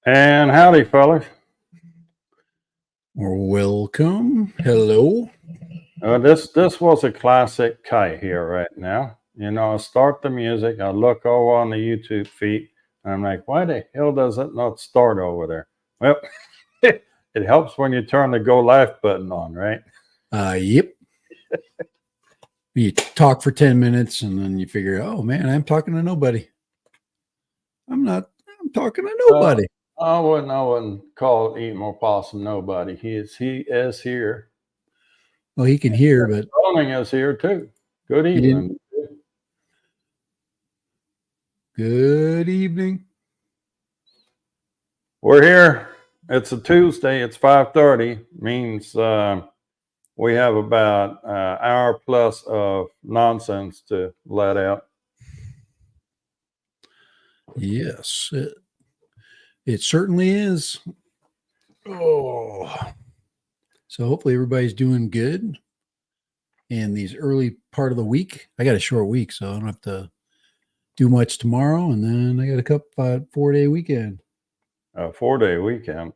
And howdy, fellas. Welcome. Hello. This was a classic kite here right now. You know, I start the music, I look over on the YouTube feed, and I'm like, why the hell does it not start over there? Well, it helps when you turn the go live button on, right? Yep. You talk for 10 minutes and then you figure, oh man, I'm talking to nobody. I'm talking to nobody. I wouldn't call Eat More Possum nobody. He is here. Well, he can hear, but Roaming is here too. Good evening. Good evening. We're here. It's a Tuesday. It's 5:30. Means we have about an hour plus of nonsense to let out. Yes, it certainly is. Oh, so hopefully everybody's doing good. In these early part of the week, I got a short week, so I don't have to do much tomorrow, and then I got a couple 4-day weekend. A 4-day weekend.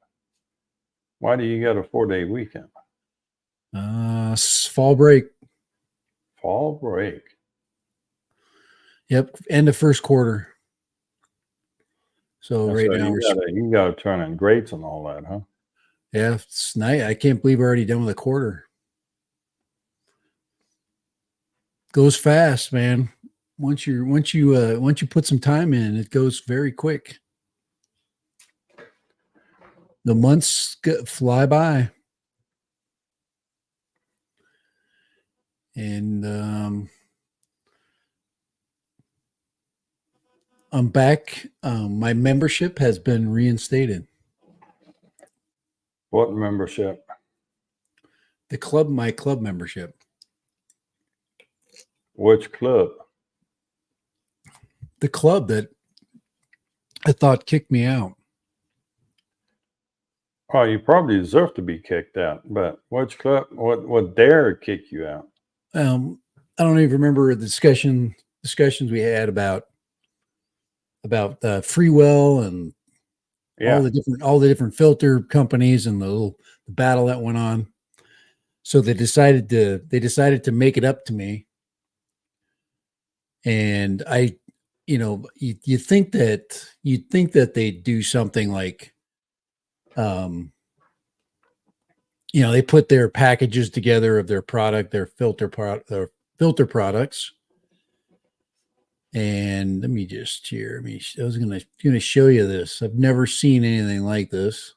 Why do you get a 4-day weekend? Fall break. Fall break. Yep, end of first quarter. So And right so now you got to turn in grades and all that, huh? Yeah, it's nice. I can't believe we're already done with a quarter. Goes fast, man. Once you put some time in, it goes very quick. The months fly by, and I'm back. My membership has been reinstated. What membership? My club membership. Which club? The club that I thought kicked me out. Oh, you probably deserve to be kicked out. But which club? What dare kick you out? I don't even remember the discussions we had about Freewell and all the different filter companies and the battle that went on. So they decided to make it up to me. And I, you think that they do something like, they put their packages together of their product, their filter products. And let me just here. I was gonna show you this. I've never seen anything like this.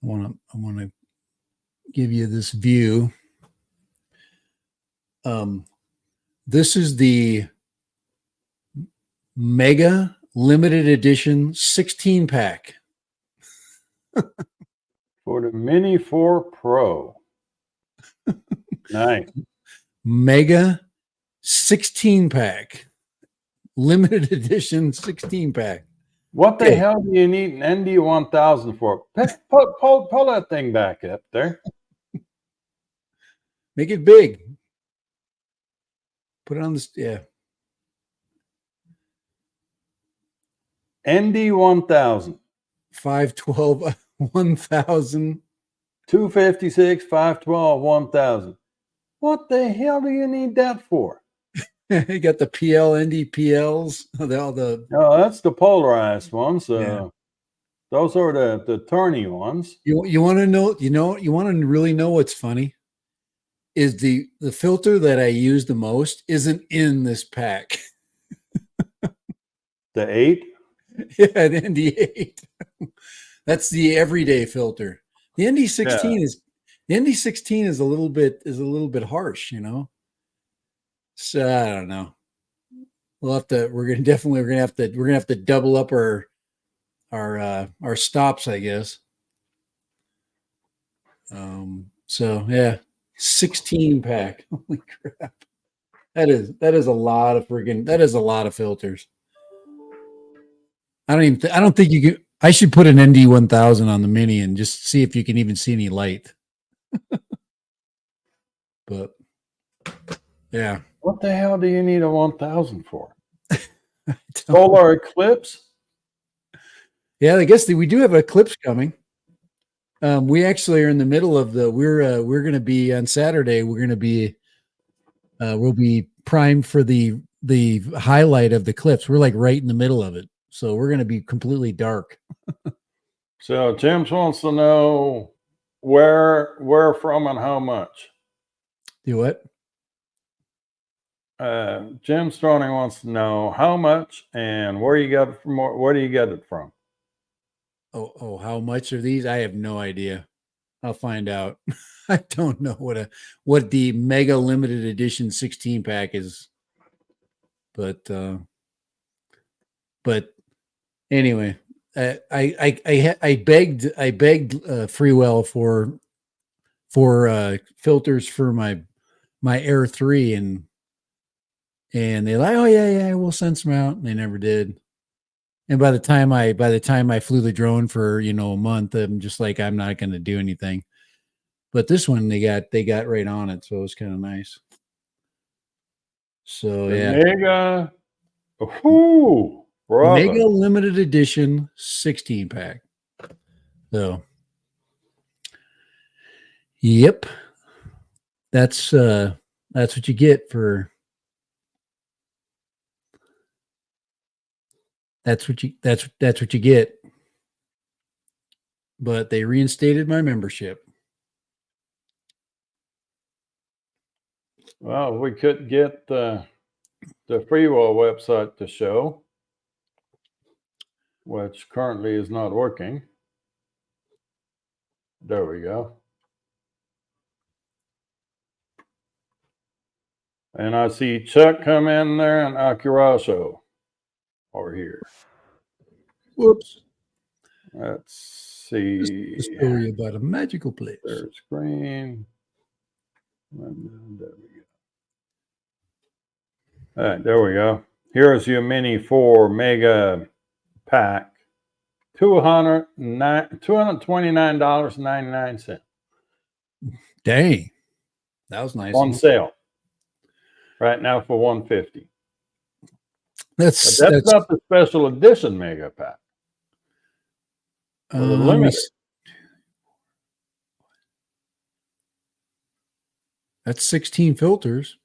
I want to give you this view. This is the Mega Limited Edition 16-pack. For the Mini 4 Pro. Nice. Mega 16-pack. Limited Edition 16-pack. What the hell do you need an ND1000 for? Pull that thing back up there. Make it big. Put it on this, yeah. ND1000. 512, 1000. 256, 512, 1000. What the hell do you need that for? You got the PL, NDPLs. No, that's the polarized ones. Those are the turny ones. You want to know? You want to really know what's funny? Is the filter that I use the most isn't in this pack. The 8? Yeah, the ND8. That's the everyday filter. The ND16 is a little bit harsh, So I don't know. We're gonna have to double up our stops, I guess. So yeah, 16-pack. Holy crap. That is a lot of filters. I don't think you can. I should put an ND1000 on the Mini and just see if you can even see any light. But yeah. What the hell do you need a 1000 for? Solar eclipse? Yeah, I guess we do have an eclipse coming. We actually are in the middle of we're going to be on Saturday. We're going to be we'll be primed for the highlight of the eclipse. We're like right in the middle of it, so we're going to be completely dark. So James wants to know where from and how much. Do what? Jim Stroney wants to know how much and where you got it from. Where do you get it from? Oh, how much are these? I have no idea. I'll find out. I don't know what the mega limited edition 16 pack is, but anyway, I begged Freewell for filters for my Air 3, and they're like, oh yeah, we'll send some out, and they never did. And by the time I flew the drone for a month, I'm just like, I'm not going to do anything. But this one they got right on it, so it was kind of nice. So The yeah, Mega, whoo, brother. mega limited edition 16 pack. So yep, that's what you get for. That's what you get. But they reinstated my membership. Well, we could get the Freewell website to show, which currently is not working. There we go. And I see Chuck come in there and Akiraso are here. Whoops. Let's see. The story about a magical place. There's screen. There we go. All right, there we go. Here's your Mini 4 Mega Pack. $229.99. Dang. That was nice. On sale. Right now for $150. That's not the special edition Mega Pack. The limited. That's 16 filters.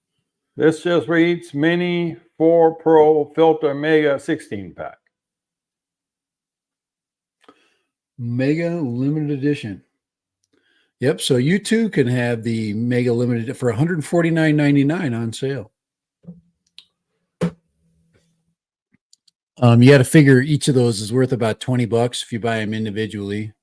This just reads Mini 4 Pro Filter Mega 16 pack. Mega limited edition. Yep. So you too can have the Mega limited for $149.99 on sale. You got to figure each of those is worth about $20 if you buy them individually.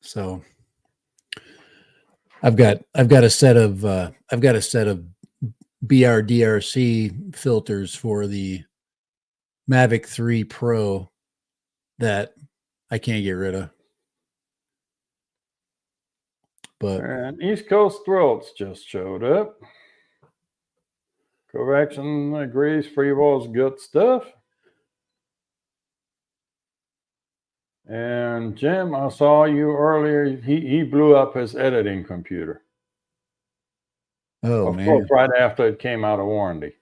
So I've got a set of BRDRC filters for the Mavic 3 Pro that I can't get rid of. But and East Coast Thrills just showed up. Correction agrees Freewell's good stuff. And Jim, I saw you earlier. He blew up his editing computer. Oh, of man. course, right after it came out of warranty.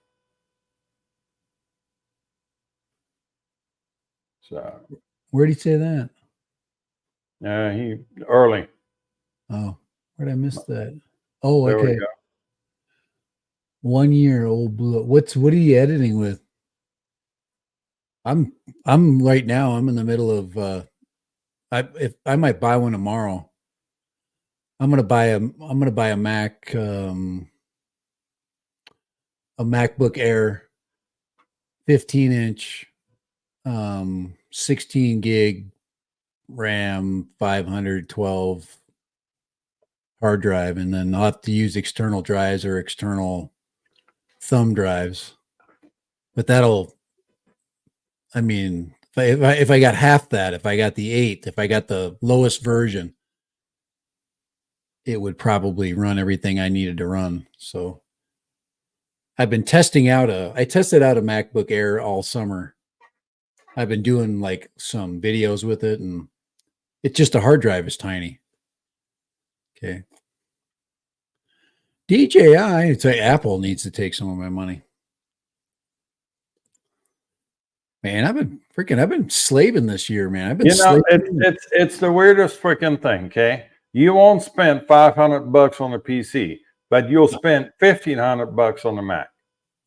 So Where did he say that? He early. Oh, where did I miss that? Oh, There okay. we go. 1 year old blew up. What are you editing with? I'm right now. I'm in the middle of. If I might buy one tomorrow. I'm gonna buy a Mac, a MacBook Air, 15-inch, 16 gig RAM, 512 hard drive, and then I'll have to use external drives or external thumb drives. But I mean, if I got half that, if I got the 8, if I got the lowest version, it would probably run everything I needed to run. So I've been testing out I tested out a MacBook Air all summer. I've been doing like some videos with it, and it's just a hard drive is tiny. Okay. DJI, I'd say Apple needs to take some of my money. Man, I've been slaving this year, man. I've been it's the weirdest freaking thing. Okay, you won't spend $500 on a PC, but you'll spend $1,500 on the Mac.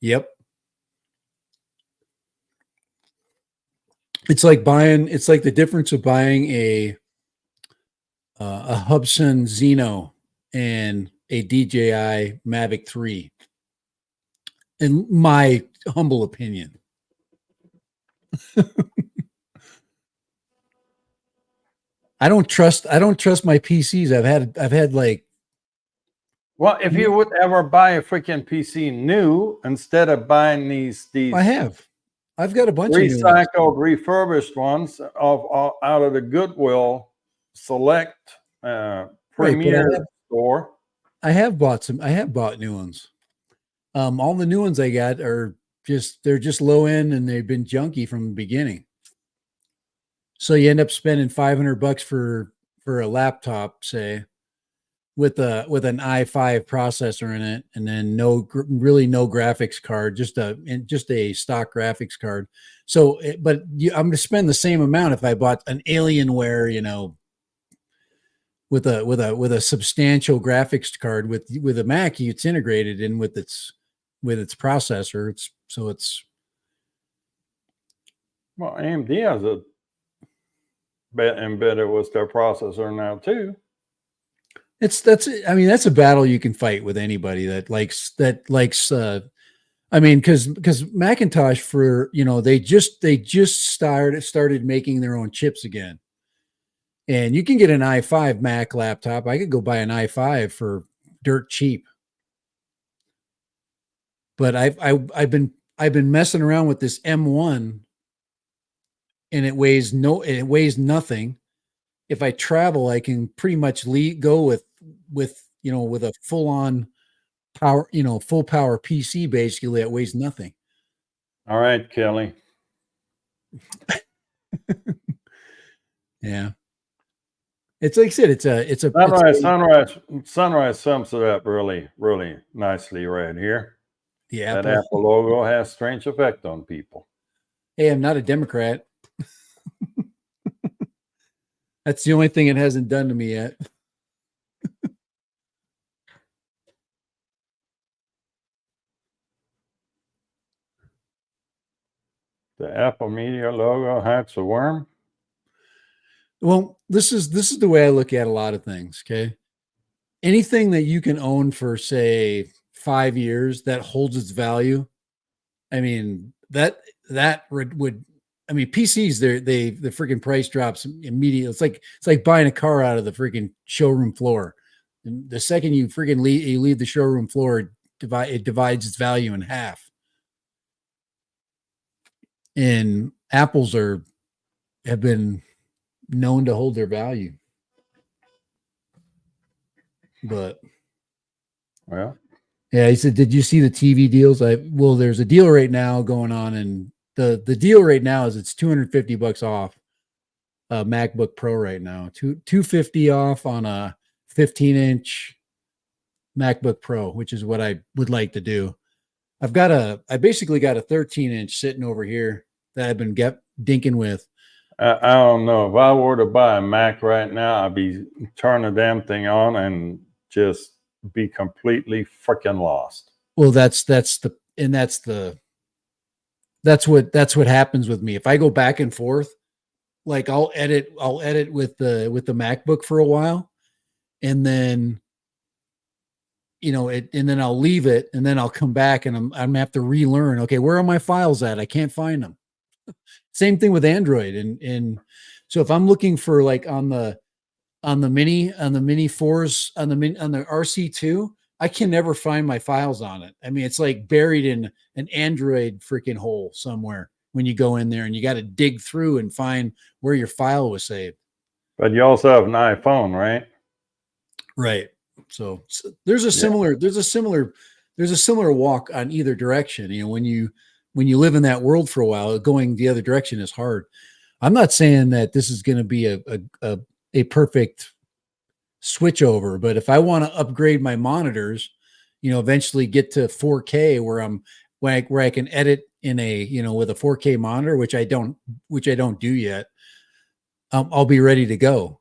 Yep. It's like the difference of buying a Hubsan Xeno and a DJI Mavic 3, in my humble opinion. I don't trust my PCs. I've had like, well, if you would ever buy a freaking PC new instead of buying these I've got a bunch of recycled, refurbished ones out of the Goodwill Select Premier store. I have bought new ones. All the new ones I got are they're just low end and they've been junky from the beginning. So you end up spending $500 for a laptop, say, with an i5 processor in it, and then really no graphics card, just a stock graphics card. So, I'm going to spend the same amount if I bought an Alienware, with a substantial graphics card. With a Mac, it's integrated in with its processor. Well, AMD has a bit embedded with their processor now too. That's a battle you can fight with anybody that likes because Macintosh they just started making their own chips again, and you can get an i5 Mac laptop. I could go buy an i5 for dirt cheap, but I've been messing around with this M1, and it weighs nothing. If I travel, I can pretty much go with a full on power, full power PC. Basically, it weighs nothing. All right, Kelly. Yeah, it's like I said, it's a sunrise sums it up really, really nicely right here. Yeah, that Apple logo has strange effect on people. Hey, I'm not a Democrat. That's the only thing it hasn't done to me yet. The Apple Media logo hides a worm. Well, this is the way I look at a lot of things. Okay, anything that you can own for say 5 years that holds its value. I mean that would. I mean, PCs, the freaking price drops immediately. It's like buying a car out of the freaking showroom floor. And the second you freaking leave the showroom floor, it divides its value in half. And Apples have been known to hold their value. But well, yeah, he said, did you see the TV deals? There's a deal right now going on, and the deal right now is it's $250 off a MacBook Pro right now. $250 off on a 15-inch MacBook Pro, which is what I would like to do. I basically got a 13-inch sitting over here that I've been dinking with. I don't know. If I were to buy a Mac right now, I'd be turning the damn thing on and just be completely freaking lost. Well, that's what happens with me. If I go back and forth, like I'll edit with the MacBook for a while, and then and then I'll leave it, and then I'll come back, and I'm gonna have to relearn. Okay, where are my files at? I can't find them. Same thing with Android, and so if I'm looking for like on the mini 4s on the RC2, I can never find my files on it. I mean, it's like buried in an Android freaking hole somewhere when you go in there, and you got to dig through and find where your file was saved. But you also have an iPhone, right? Right. So there's a similar walk on either direction. When you live in that world for a while, going the other direction is hard. I'm not saying that this is going to be a perfect switch over, but if I want to upgrade my monitors eventually get to 4K where I can edit in a, with a 4K monitor, which I don't do yet. I'll be ready to go.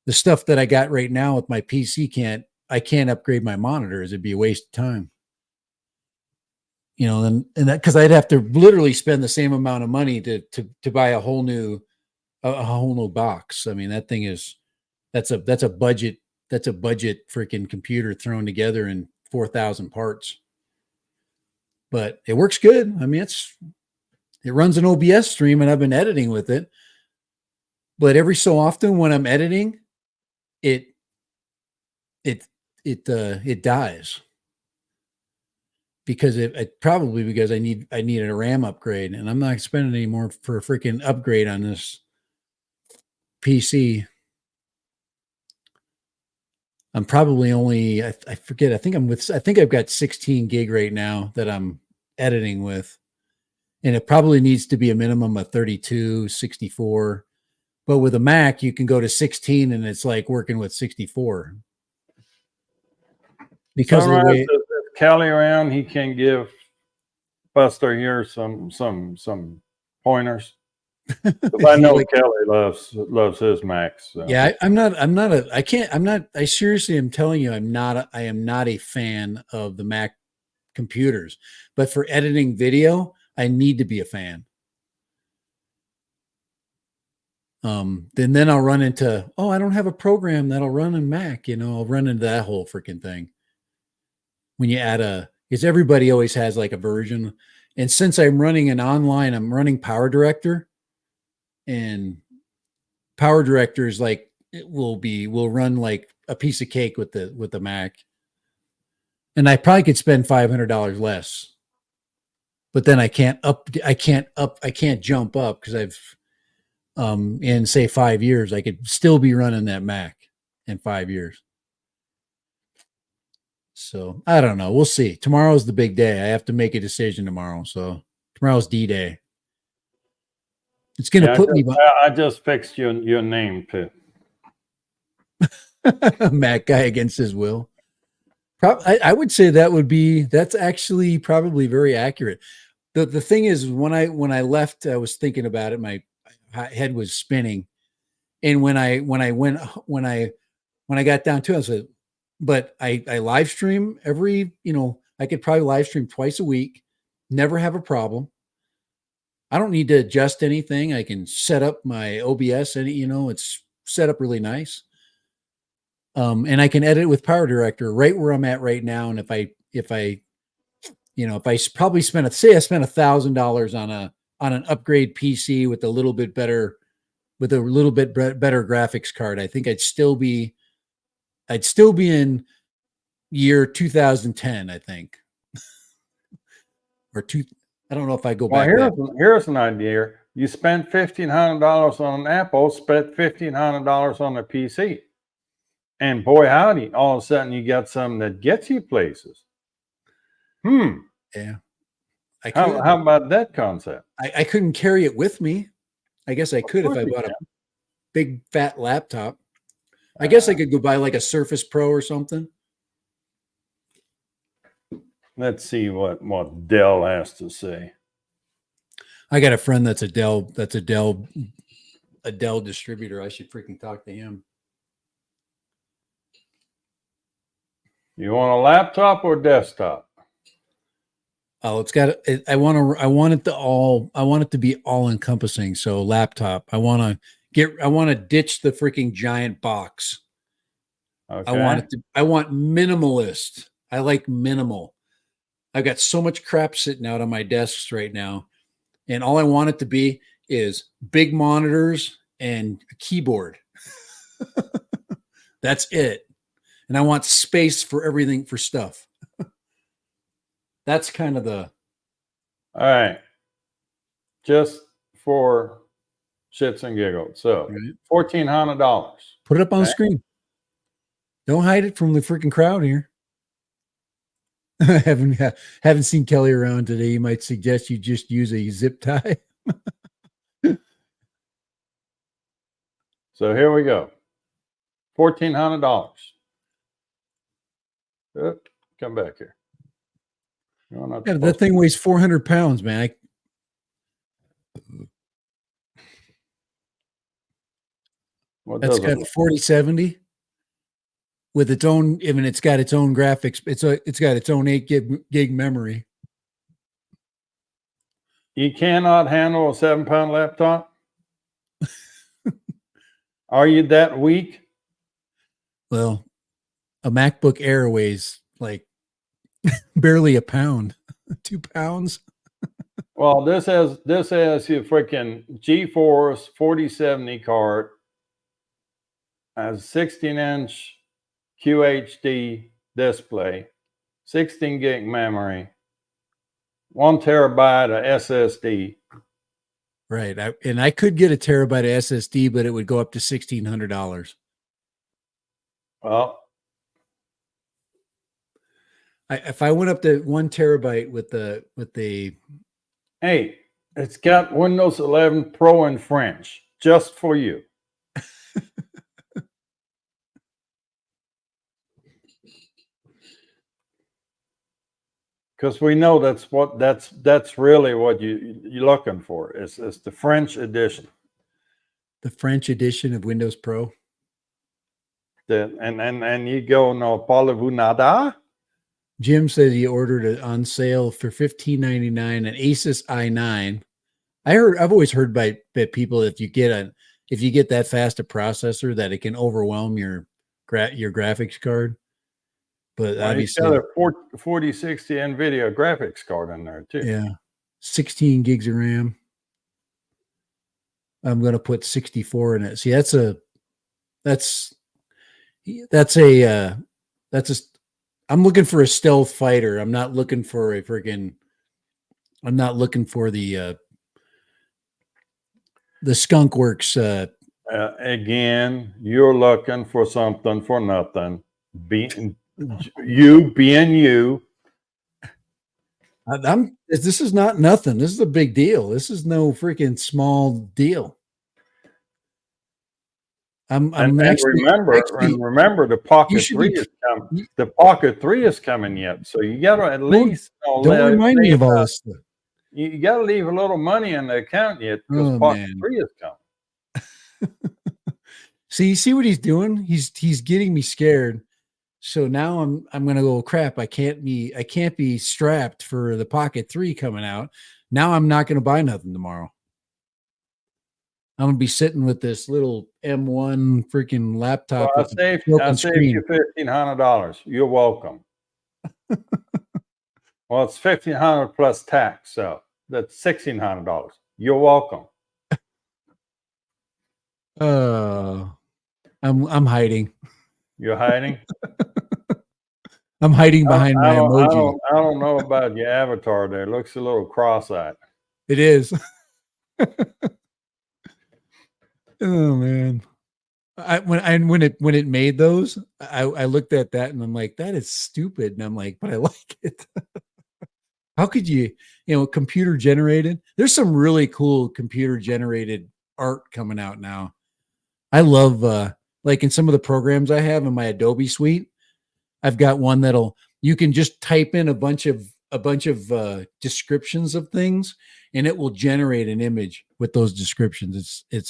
The stuff that I got right now with my PC I can't upgrade my monitors. It'd be a waste of time. And that, because I'd have to literally spend the same amount of money to buy a whole new box. I mean, that's a budget freaking computer thrown together in 4,000 parts. But it works good. I mean, it runs an OBS stream, and I've been editing with it. But every so often when I'm editing, it dies. Because probably because I need a RAM upgrade, and I'm not spending any more for a freaking upgrade on this PC. I'm probably only, I forget. I think I've got 16 gig right now that I'm editing with, and it probably needs to be a minimum of 32, 64. But with a Mac, you can go to 16, and it's like working with 64. Because Sunrise, of the way if Kelly around, he can give Buster here some pointers. I know Kelly loves his Macs. So. Yeah, I seriously am telling you, I am not a fan of the Mac computers, but for editing video, I need to be a fan. Then I'll run into, I don't have a program that'll run in Mac, I'll run into that whole freaking thing. When you add because everybody always has like a version. And since I'm running I'm running Power Director, and Power Director is like, it will run like a piece of cake with the Mac. And I probably could spend $500 less, but then I can't jump up, because I've, in say 5 years, I could still be running that Mac in 5 years. So I don't know. We'll see. Tomorrow's the big day. I have to make a decision tomorrow. So tomorrow's D-Day. It's going to put me. I just fixed your name too. Mac guy against his will. I would say that's actually probably very accurate. The thing is, when I left, I was thinking about it. My head was spinning, and when I got down to it, I said, but I live stream I could probably live stream twice a week, never have a problem. I don't need to adjust anything. I can set up my OBS, and it's set up really nice. And I can edit with Power Director right where I'm at right now. And if I probably spent $1,000 on an upgrade PC with a little bit better graphics card, I think I'd still be in year 2010, I think. I don't know if I go back. Here's an idea. You spent $1,500 on an Apple, spent $1,500 on a PC. And boy, howdy, all of a sudden you got something that gets you places. Yeah. How about that concept? I couldn't carry it with me. I guess I could if I bought a big fat laptop. I guess I could go buy like a Surface Pro or something. Let's see what Dell has to say. I got a friend that's a Dell distributor. I should freaking talk to him. You want a laptop or desktop? Oh, I want it to be all encompassing. So laptop. I want to ditch the freaking giant box. Okay. I want minimalist. I like minimal. I've got so much crap sitting out on my desks right now, and all I want it to be is big monitors and a keyboard. That's it. And I want space for everything, for stuff. That's kind of the. All right. Just for shits and giggles. So $1,400. Put it up on the screen. Don't hide it from the freaking crowd here. I haven't seen Kelly around today. You might suggest you just use a zip tie. So here we go. $1,400. Come back here. Yeah, that thing weighs 400 pounds, man. That's got a 4070 with its own. I mean, it's got its own graphics. It's got its own 8 gig memory. You cannot handle a 7-pound laptop? Are you that weak? Well, a MacBook Air weighs like barely a pound, 2 pounds. Well, this has your freaking GeForce 4070 card, has 16-inch QHD display, 16 gig memory, 1 terabyte of SSD. Right. And I could get a terabyte of SSD, but it would go up to $1,600. Well, if I went up to 1 terabyte with the hey, it's got Windows 11 Pro in French just for you. Because we know that's really what you're looking for. It's the French edition. The French edition of Windows Pro. And you go, no, parlez-vous nada? Jim said he ordered it on sale for $15.99, an Asus i9. I've always heard by people if you get that fast a processor that it can overwhelm your graphics card. But well, obviously, it's got a 4060 NVIDIA graphics card in there too. Yeah, 16 gigs of RAM. I'm going to put 64 in it. See, that's I'm looking for a stealth fighter. I'm not looking for the Skunk Works. Again, you're looking for something for nothing. You being you. This is not nothing. This is a big deal. This is no freaking small deal. Remember the Pocket 3 is coming. The Pocket 3 is coming yet, so you got to at least don't remind me of all this stuff. You got to leave a little money in the account yet because Pocket 3 is coming. See what he's doing? He's getting me scared. So now I'm gonna go, crap. I can't be strapped for the Pocket 3 coming out. Now I'm not gonna buy nothing tomorrow. I'm gonna be sitting with this little M1 freaking laptop. Well, I saved you $1,500. You're welcome. Well, it's $1,500 plus tax, so that's $1,600. You're welcome. I'm hiding. You're hiding? I'm hiding behind my emoji. I don't know about your avatar there. It looks a little cross-eyed. It is. Oh man. When it made those, I looked at that and I'm like, that is stupid. And I'm like, but I like it. How could you computer generated? There's some really cool computer generated art coming out now. I love like in some of the programs I have in my Adobe suite, I've got one you can just type in a bunch of descriptions of things and it will generate an image with those descriptions. You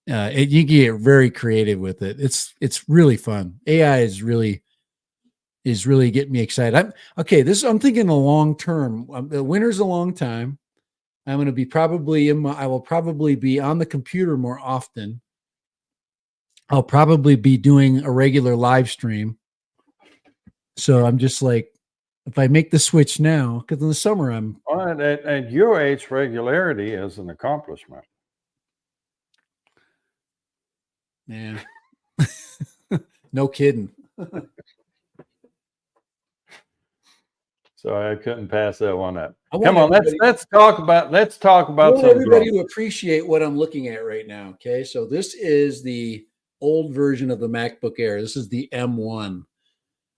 can get very creative with it. It's really fun. AI is really getting me excited. I'm thinking a long term. The winter's a long time. I'm going to be I will probably be on the computer more often. I'll probably be doing a regular live stream. So I'm just like, if I make the switch now, because in the summer at your age, regularity is an accomplishment. Yeah. No kidding. Sorry, I couldn't pass that one up. Come on, let's talk about I want everybody to appreciate what I'm looking at right now. Okay, so this is the old version of the MacBook Air. This is the M1,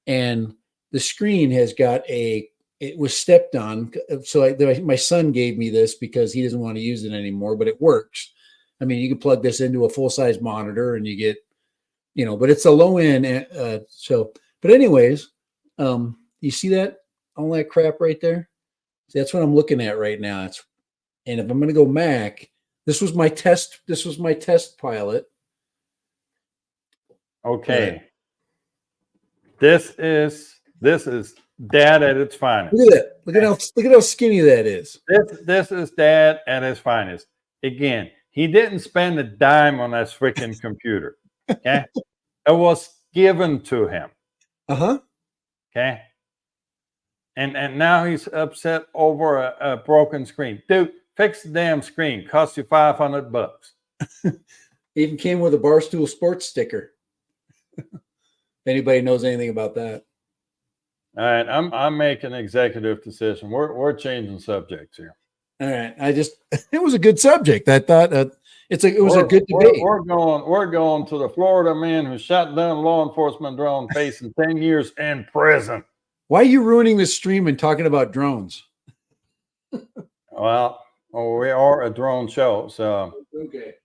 and the screen has got it was stepped on. So my son gave me this because he doesn't want to use it anymore, but it works. I mean, you can plug this into a full-size monitor and you get, but it's a low end. But anyways, You see that? All that crap right there? See, that's what I'm looking at right now. And if I'm going to go Mac, this was my test. This was my test pilot. Okay. This is dad at its finest. Look at that. Look at how skinny that is. This is dad at his finest. Again, he didn't spend a dime on that freaking computer. Okay. It was given to him. Uh-huh. Okay. And now he's upset over a broken screen. Dude, fix the damn screen. Cost you $500. Even came with a Barstool Sports sticker. If anybody knows anything about that. All right, I'm making an executive decision. We're changing subjects here. All right, it was a good subject. I thought it was a good debate. We're going to the Florida man who shot down a law enforcement drone facing 10 years in prison. Why are you ruining the stream and talking about drones? Well, we are a drone show, so okay.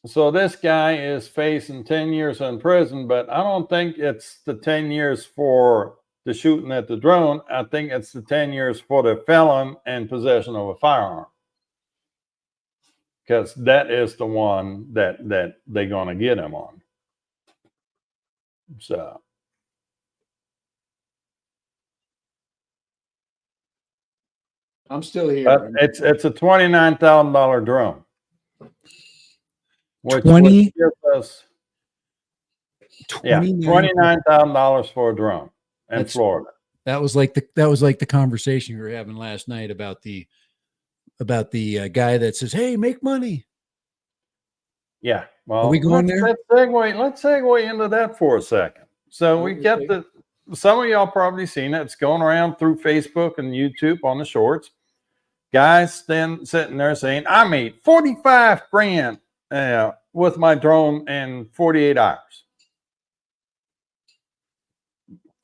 So this guy is facing 10 years in prison, but I don't think it's the 10 years for the shooting at the drone. I think it's the 10 years for the felon in possession of a firearm. Because that is the one that they're going to get him on. So. I'm still here. But it's a $29,000 drone. Which gives us $29,000 for a drone in Florida. That was like the conversation we were having last night about the guy that says, "Hey, make money." Yeah. Well, are we going there? Let's segue into that for a second. So we get some of y'all probably seen it. It's going around through Facebook and YouTube on the shorts. Guys then sitting there saying, "I made 45 grand with my drone in 48 hours."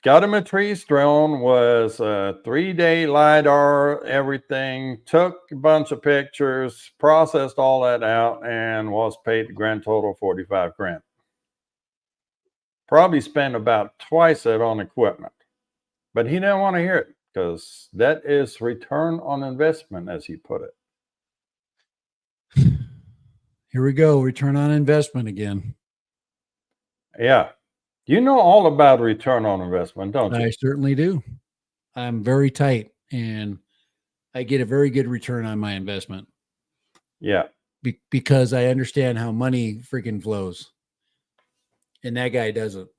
Gadametri's drone was a 3-day LiDAR, everything, took a bunch of pictures, processed all that out, and was paid the grand total of 45 grand. Probably spent about twice that on equipment. But he didn't want to hear it because that is return on investment, as he put it. Here we go. Return on investment again. Yeah. You know all about return on investment, don't you? I certainly do. I'm very tight and I get a very good return on my investment. Yeah. Because I understand how money freaking flows. And that guy doesn't.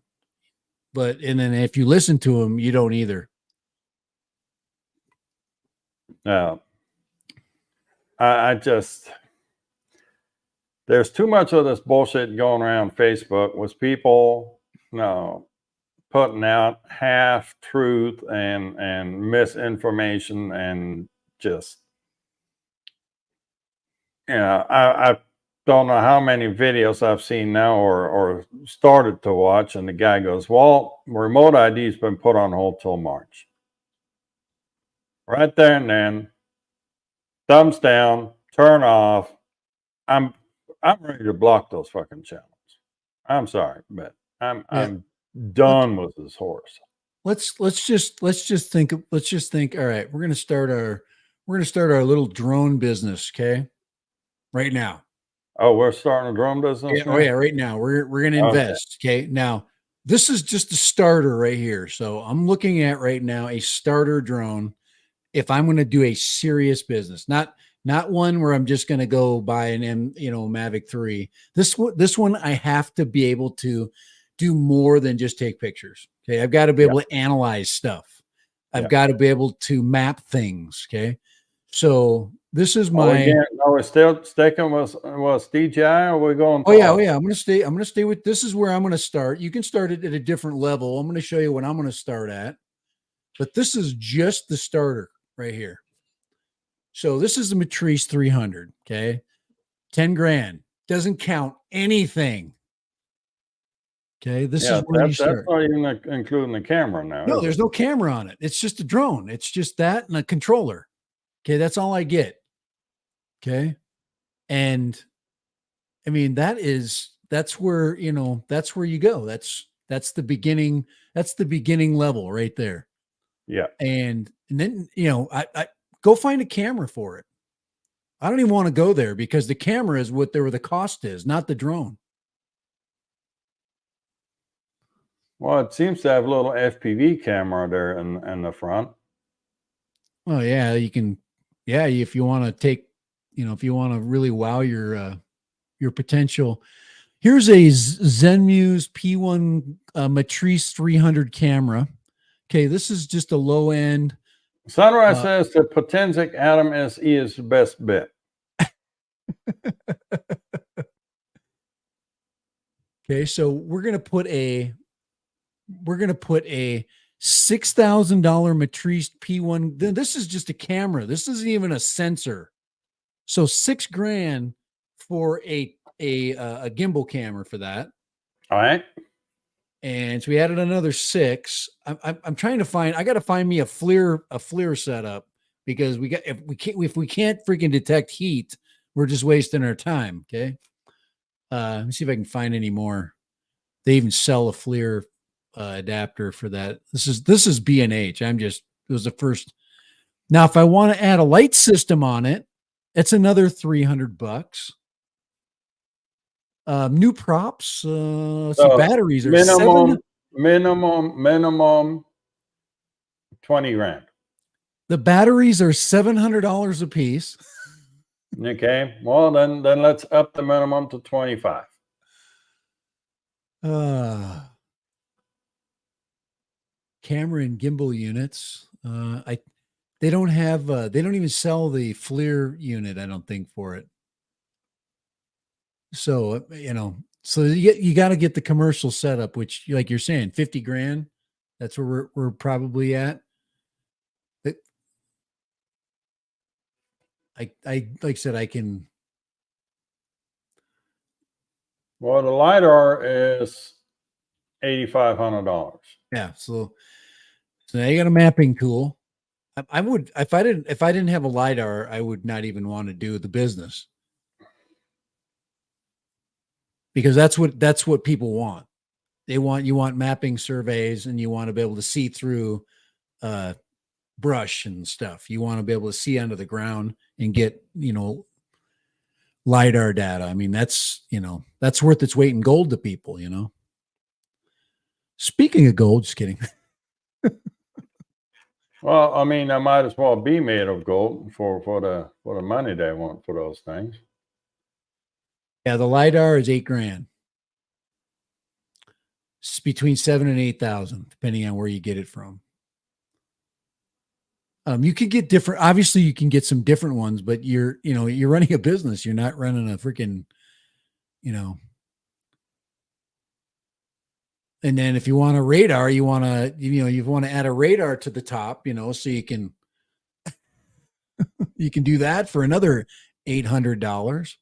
And then if you listen to him, you don't either. No. There's too much of this bullshit going around Facebook with people putting out half truth and misinformation and just, I don't know how many videos I've seen now or started to watch, and the guy goes, "Well, remote ID's been put on hold till March." Right there and then, thumbs down, turn off. I'm ready to block those fucking channels. I'm sorry, but I'm done with this horse. Let's just think. All right, we're gonna start our little drone business, okay? Right now. Oh, we're starting a drone business? Yeah, oh yeah, right now. We're gonna invest. Okay. Now, this is just a starter right here. So I'm looking at right now a starter drone. If I'm gonna do a serious business, not one where I'm just gonna go buy an Mavic 3. This one I have to be able to do more than just take pictures. Okay. I've got to be able to analyze stuff. I've got to be able to map things. Okay. So this is my. Are we still sticking with DJI, or are we going? Oh yeah. I'm gonna stay with. This is where I'm gonna start. You can start it at a different level. I'm gonna show you what I'm gonna start at, but this is just the starter right here. So this is the Matrice 300. Okay, 10 grand doesn't count anything. Okay, this is where you start. That's not even including the camera now. No, there's no camera on it. It's just a drone. It's just that and a controller. Okay, that's all I get. Okay. And I mean, that's where you go. That's That's the beginning. That's the beginning level right there. Yeah. And then, I go find a camera for it. I don't even want to go there because the camera is what the cost is, not the drone. Well, it seems to have a little FPV camera there in the front. Oh yeah, you can. Yeah, if you want to take, if you want to really wow your potential. Here's a Zenmuse P1 Matrice 300 camera. Okay, this is just a low end. Sunrise says the Potensic Atom SE is the best bet. Okay, so we're gonna put a $6,000 Matrice P1. Then this is just a camera. This isn't even a sensor. So $6,000 for a gimbal camera for that. All right. And so we added another six. I'm trying to find. I got to find me a FLIR setup because if we can't freaking detect heat, we're just wasting our time. Okay. Let me see if I can find any more. They even sell a FLIR adapter for that. This is B&H. It was the first. Now, if I want to add a light system on it, it's another $300. New props. Let's see, batteries are minimum 20 grand. The batteries are $700 a piece. Okay. Well, then let's up the minimum to 25. Camera and gimbal units. They don't even sell the FLIR unit, I don't think, for it. So, so you got to get the commercial setup, which, like you're saying, 50 grand. That's where we're probably at. I like I said, I can. Well, the LiDAR is $8,500. Yeah. So now you got a mapping tool. I would, if I didn't have a LiDAR, I would not even want to do the business. Because that's what people want. You want mapping surveys, and you want to be able to see through brush and stuff. You want to be able to see under the ground and get, LiDAR data. I mean, that's worth its weight in gold to people, Speaking of gold, just kidding. Well, I mean, I might as well be made of gold for the money they want for those things. Yeah, the LiDAR is $8,000. It's between 7,000 and 8,000, depending on where you get it from. You could get different. Obviously, you can get some different ones, but you're running a business. You're not running a freaking, And then if you want a radar, you want to add a radar to the top, so you can do that for another $800.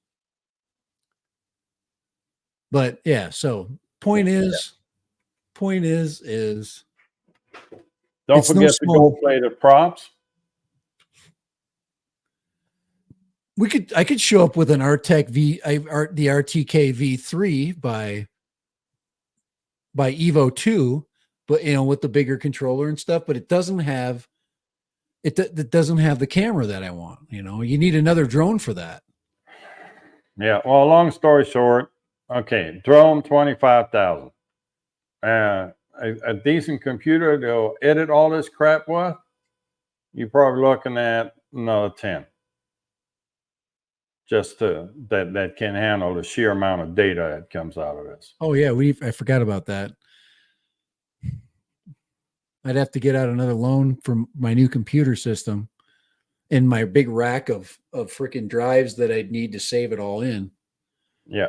But yeah, so point is don't forget the gold-plated props. I could show up with an Artec the RTK V3 by Evo 2, but with the bigger controller and stuff, but it doesn't have the camera that I want. You need another drone for that. Yeah. Well, long story short, okay, drone 25,000. A decent computer to edit all this crap with, you're probably looking at another 10. Just that can handle the sheer amount of data that comes out of this. Oh yeah, I forgot about that. I'd have to get out another loan from my new computer system and my big rack of freaking drives that I'd need to save it all in. Yeah.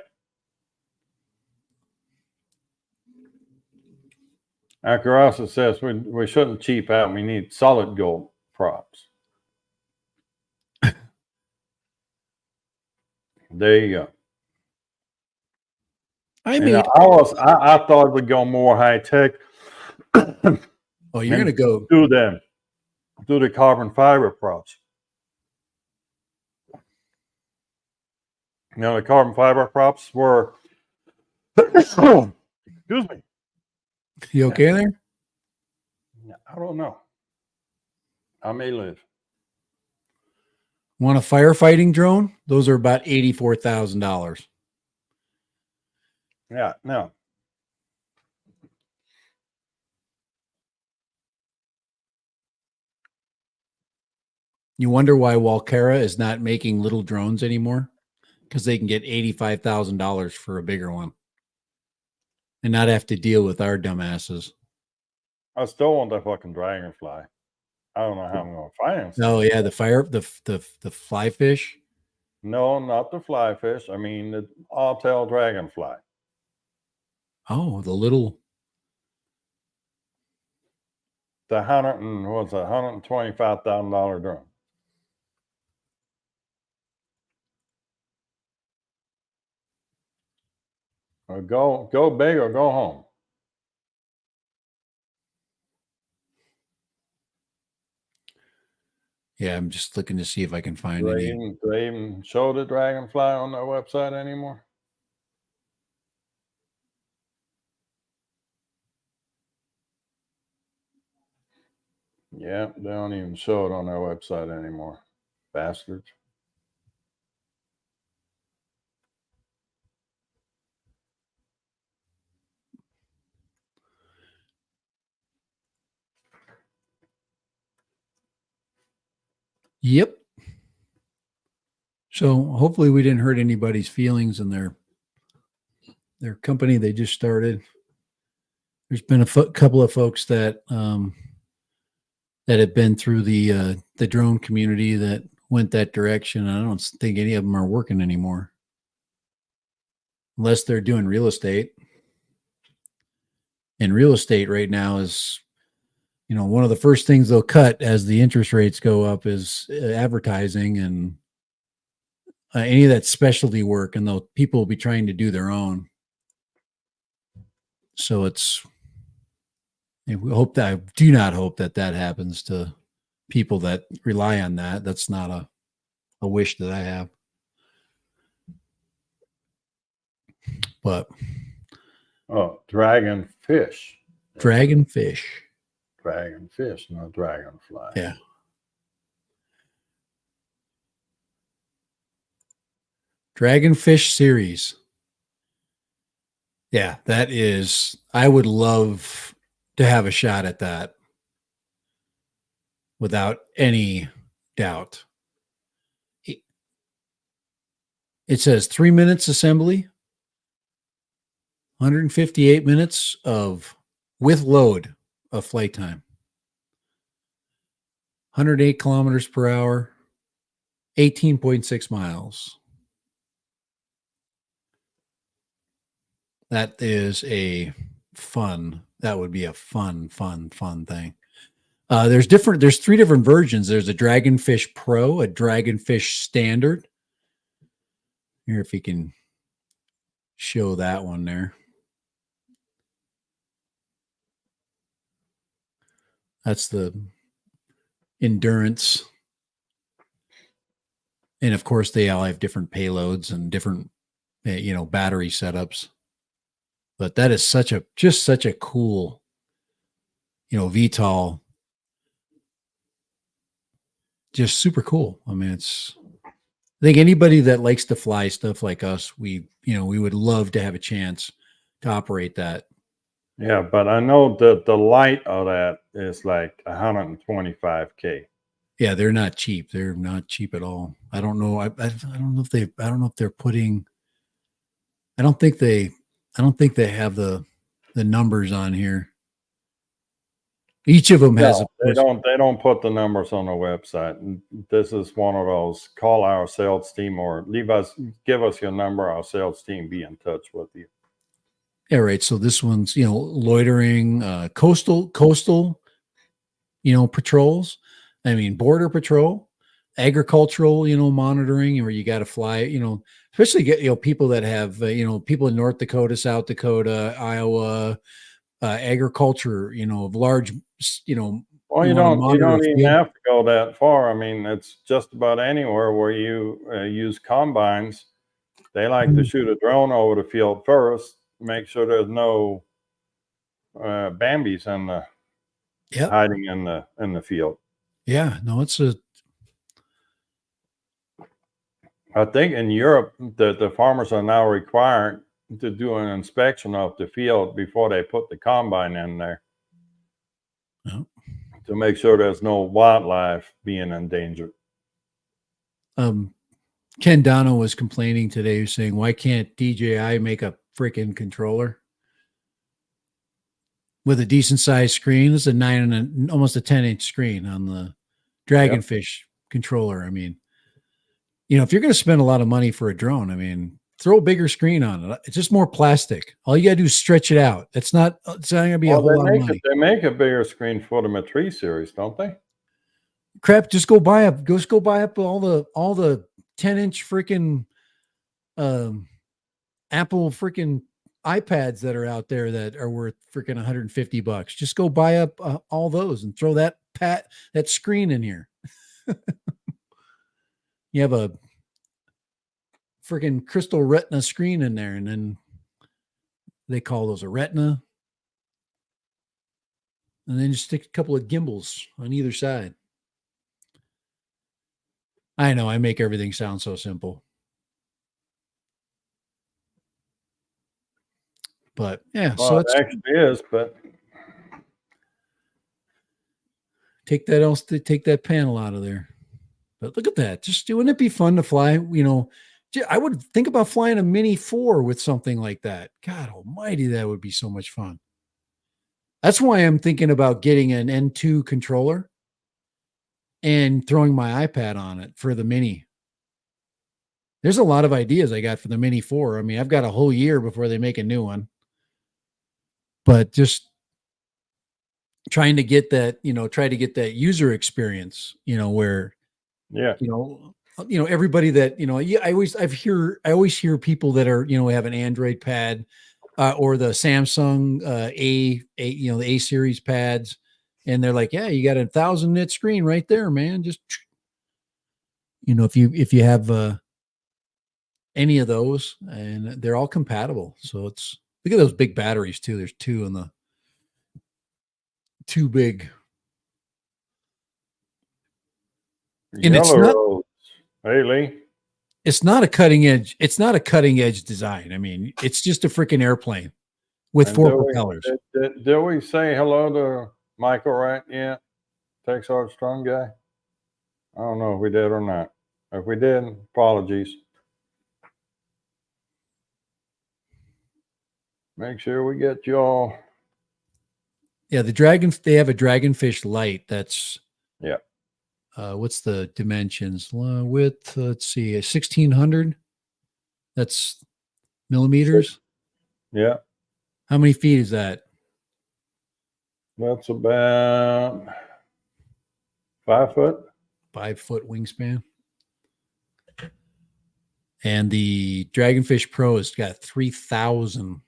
Acarasa says we shouldn't cheap out. We need solid gold props. There you go. I thought we'd go more high tech. Oh, you're gonna go do the carbon fiber props. The carbon fiber props were excuse me. You okay there? I don't know. I may live. Want a firefighting drone? Those are about $84,000. Yeah, no. You wonder why Walkera is not making little drones anymore? Because they can get $85,000 for a bigger one and not have to deal with our dumbasses. I still want that fucking dragonfly. I don't know how I'm going to finance it. Oh yeah, the fly fish. No, not the fly fish. I mean the all-tail dragonfly. Oh, the little. The $125,000 drone. Or go big or go home. Yeah, I'm just looking to see if I can find Do any. they even show the dragonfly on their website anymore? Yeah, they don't even show it on their website anymore. Bastards. Yep. So hopefully we didn't hurt anybody's feelings in their company they just started. There's been a couple of folks that that have been through the drone community that went that direction. I don't think any of them are working anymore, unless they're doing real estate. And real estate right now is, one of the first things they'll cut as the interest rates go up is advertising and any of that specialty work, and people will be trying to do their own. So we hope that I do not hope that happens to people that rely on that. That's not a wish that I have. But Dragonfish. Dragonfish. Dragonfish, not dragonfly. Yeah. Dragonfish series. Yeah, that is. I would love to have a shot at that without any doubt. It says 3 minutes assembly, 158 minutes with load of flight time, 108 kilometers per hour, 18.6 miles. That is that would be a fun thing. There's 3 different versions. There's a Dragonfish Pro, a Dragonfish Standard. Here, if you can show that one there. That's the endurance. And of course, they all have different payloads and different, battery setups. But that is such a cool, VTOL. Just super cool. I mean, I think anybody that likes to fly stuff like us, we would love to have a chance to operate that. Yeah, but I know that the light of that is like $125K. Yeah, they're not cheap. They're not cheap at all. I don't know. I don't know if they're putting. I don't think they have the numbers on here. Each of them has. They don't put the numbers on the website. And this is one of those. Call our sales team or give us your number. Our sales team be in touch with you. Yeah, right. So this one's loitering, coastal, patrols. I mean, border patrol, agricultural, monitoring, where you got to fly, especially get people that have people in North Dakota, South Dakota, Iowa, agriculture, of large, Well, you don't even have to go that far. I mean, it's just about anywhere where you use combines. They like to shoot a drone over the field first, make sure there's no Bambi's in the hiding in the field. Yeah, no, it's a. I think in Europe, the farmers are now required to do an inspection of the field before they put the combine in there to make sure there's no wildlife being endangered. Ken Dono was complaining today, saying, "Why can't DJI make a freaking controller with a decent sized screen?" This is a 9 and almost a 10-inch screen on the Dragonfish controller. I mean, if you're going to spend a lot of money for a drone, I mean, throw a bigger screen on it. It's just more plastic. All you got to do is stretch it out. It's not going to be a whole lot of money. They make a bigger screen for the Matrice series, don't they? Crap! Just go buy up all the 10-inch freaking Apple freaking iPads that are out there that are worth freaking $150. Just go buy up all those and throw that screen in here. You have a freaking crystal retina screen in there, and then they call those a retina. And then just stick a couple of gimbals on either side. I know I make everything sound so simple. But yeah, well, so it actually is, but take that panel out of there. But look at that. Just wouldn't it be fun to fly? I would think about flying a Mini 4 with something like that. God almighty, that would be so much fun. That's why I'm thinking about getting an N2 controller and throwing my iPad on it for the Mini. There's a lot of ideas I got for the Mini 4. I mean, I've got a whole year before they make a new one. But just trying to get that, user experience, where everybody that, I always hear people that are, have an Android pad or the Samsung the A series pads, and they're like, yeah, you got 1,000 nit screen right there, man. Just, if you have any of those, and they're all compatible. So look at those big batteries too. There's two big. And it's not, hey, Lee. It's not a cutting edge design. I mean, it's just a freaking airplane with 4 propellers. Did we say hello to Michael Wright yet? Texas Strong guy? I don't know if we did or not. If we did, apologies. Make sure we get y'all. Yeah, they have a Dragonfish Lite. That's what's the dimensions? Width, let's see, 1,600. That's millimeters. Yeah. How many feet is that? That's about 5 foot. 5 foot wingspan. And the Dragonfish Pro has got 3,000.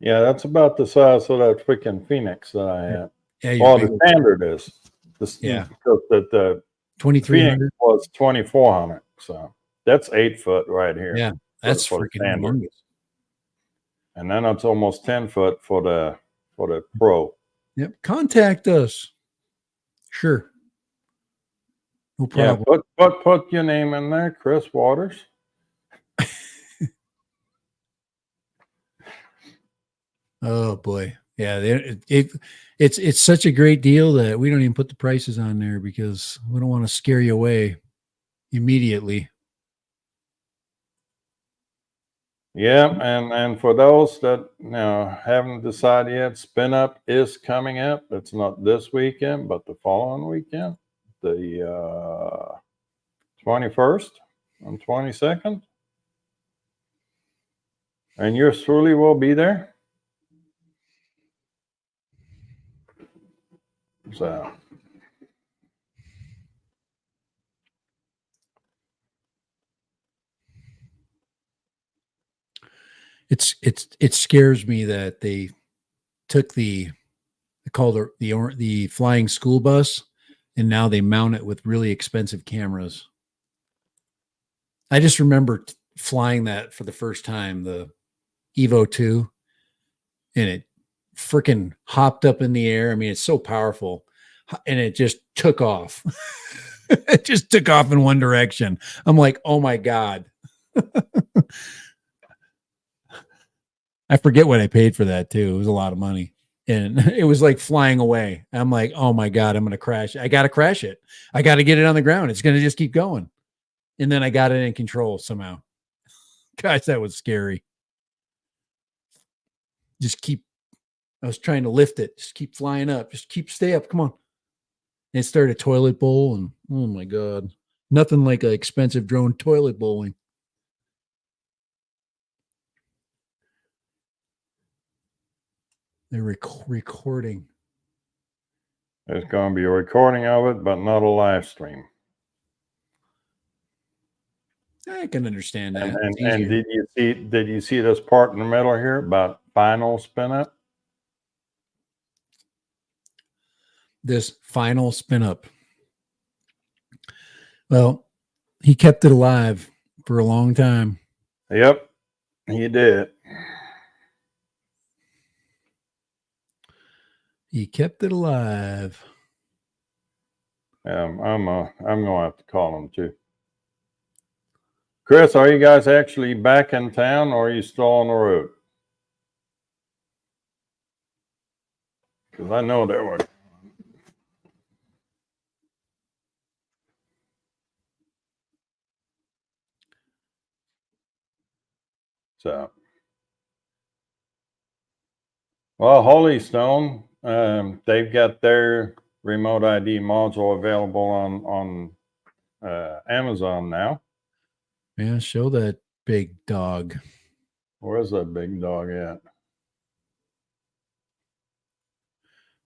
Yeah, that's about the size of that freaking Phoenix that I have. Yeah, the standard is. Because the 2,300 was 2,400. So that's 8 foot right here. Yeah, that's freaking humongous. And then it's almost 10 foot for the Pro. Yep. Contact us. Sure. No problem. Yeah, put your name in there, Chris Waters. Oh boy. Yeah, it's such a great deal that we don't even put the prices on there because we don't want to scare you away immediately. Yeah, and for those that haven't decided yet, Spin Up is coming up. It's not this weekend, but the following weekend, the 21st and 22nd. And yours truly will be there. So it scares me that they took the flying school bus and now they mount it with really expensive cameras. I just remember flying that for the first time, the Evo 2, and it freaking hopped up in the air. I mean, it's so powerful, and it just took off. It just took off in one direction. I'm like, oh my God. I forget what I paid for that too. It was a lot of money. And it was like flying away. I'm like, oh my God, I'm going to crash. I got to crash it. I got to get it on the ground. It's going to just keep going. And then I got it in control somehow. Gosh, that was scary. I was trying to lift it. Just keep flying up. Stay up. Come on. And it started a toilet bowl. And oh my God, nothing like an expensive drone toilet bowling. They're recording. There's going to be a recording of it, but not a live stream. I can understand that. And did you see this part in the middle here about final spin up? This final spin up. Well, he kept it alive for a long time. Yep, he did. He kept it alive. I'm going to have to call him too. Chris, are you guys actually back in town, or are you still on the road? Because I know there were. So, well, Holy Stone, they've got their remote ID module available on Amazon now. Yeah, show that big dog. Where's that big dog at?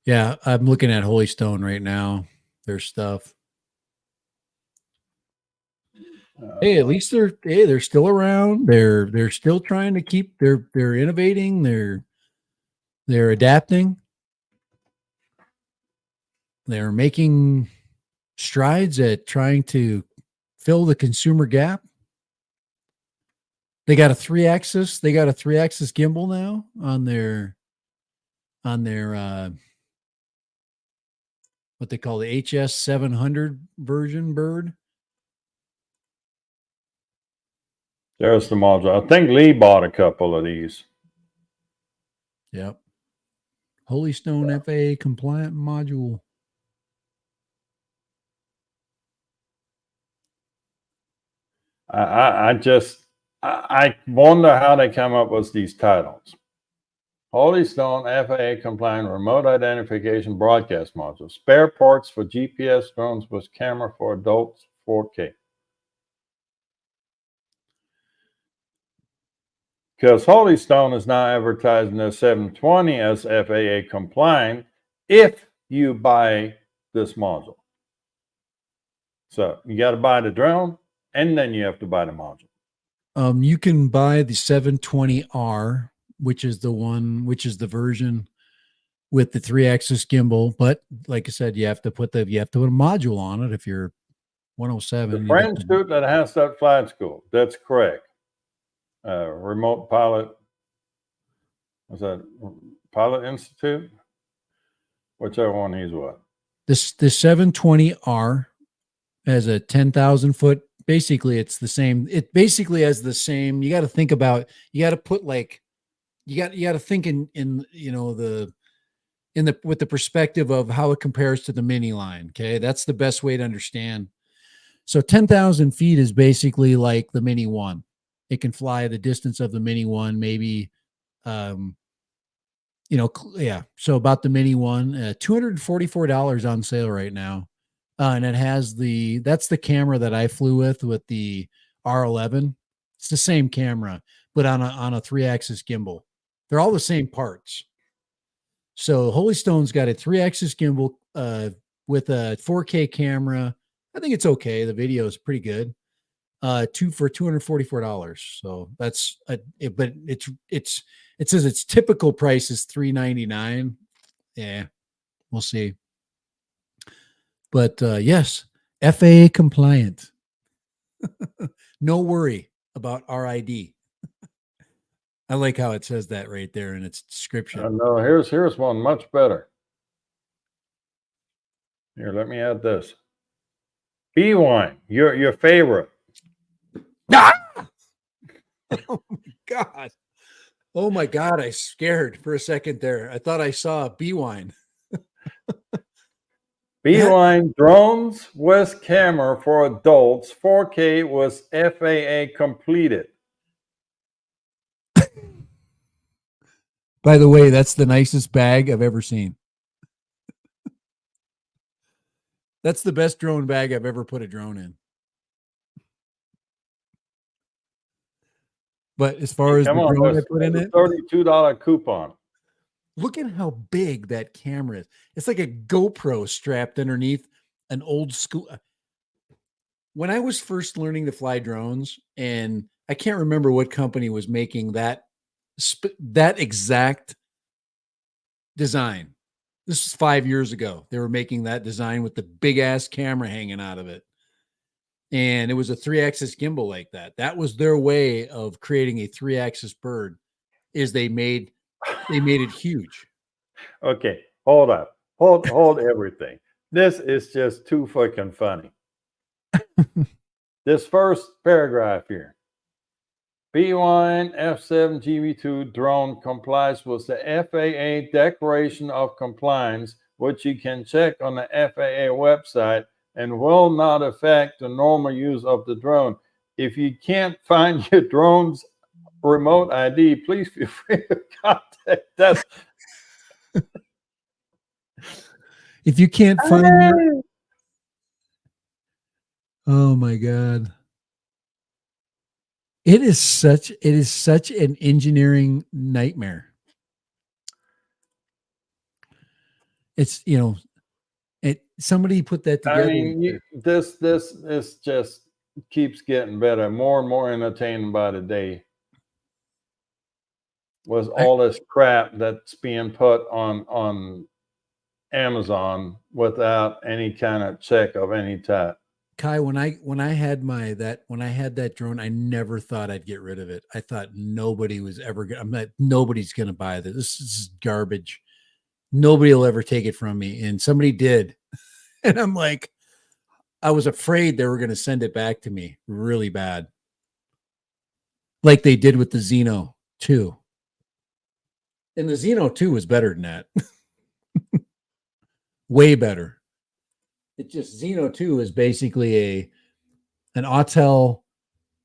Yeah, I'm looking at Holy Stone right now. Their stuff. Hey, at least they're still around. They're still trying to keep. They're innovating. They're adapting. They're making strides at trying to fill the consumer gap. They got a 3-axis. They got a 3-axis gimbal now on their what they call the HS 700 version bird. There's the module. I think Lee bought a couple of these. Yep. Holy Stone FAA compliant module. I wonder how they come up with these titles. Holy Stone FAA compliant remote identification broadcast module. Spare parts for GPS drones with camera for adults 4K. Because Holy Stone is now advertising their 720 as FAA compliant if you buy this module. So you got to buy the drone, and then you have to buy the module. You can buy the 720R, which is the version with the 3-axis gimbal. But like I said, you have to put a module on it if you're 107. The French suit that has that flight school. That's correct. Remote pilot. Was that Pilot Institute? Whichever one he's what. The 720R has a 10,000 foot. Basically, it's the same. It basically has the same. You got to think about. You got to put like. You got to think in with the perspective of how it compares to the mini line. Okay, that's the best way to understand. So 10,000 feet is basically like the Mini One. It can fly the distance of the Mini One, maybe. Yeah. So about the Mini One, $244 on sale right now. And it has that's the camera that I flew with the R11. It's the same camera, but on a 3-axis gimbal. They're all the same parts. So Holy Stone's got a 3-axis gimbal with a 4K camera. I think it's okay. The video is pretty good. For $244. So that's but it says its typical price is $399. Yeah, we'll see. But yes, FAA compliant. No worry about RID. I like how it says that right there in its description. No, here's one much better. Here, let me add this. Bee wine, your favorite. Ah! Oh my God. Oh my God. I scared for a second there. I thought I saw bee wine. Beeline drones with camera for adults 4K was FAA completed. By the way, that's the nicest bag I've ever seen. That's the best drone bag I've ever put a drone in. But as far as Come the on, drone I there's put in a it, $32 coupon. look at how big that camera is. It's like a GoPro strapped underneath an old school. When I was first learning to fly drones, and I can't remember what company was making that exact design. This is 5 years ago. They were making that design with the big ass camera hanging out of it. And it was a 3-axis gimbal like that. That was their way of creating a 3-axis bird, is they made it huge. Okay, hold up. Hold everything. This is just too fucking funny. This first paragraph here. B1 F7 GB2 drone complies with the FAA Declaration of Compliance, which you can check on the FAA website, and will not affect the normal use of the drone. If you can't find your drone's remote ID, please feel free to contact us. If you can't find your, oh my God. It is such an engineering nightmare. It's, somebody put that I together. mean, this is just keeps getting better, more and more entertaining by the day. Was all this crap that's being put on Amazon without any kind of check of any type. Kai, when I had that drone, I never thought I'd get rid of it. I thought nobody was ever gonna. Nobody's gonna buy this. This is garbage. Nobody will ever take it from me, and somebody did, and I'm like, I was afraid they were gonna send it back to me really bad, like they did with the Xeno 2. And the Xeno 2 was better than that, way better. It just Xeno 2 is basically an Autel.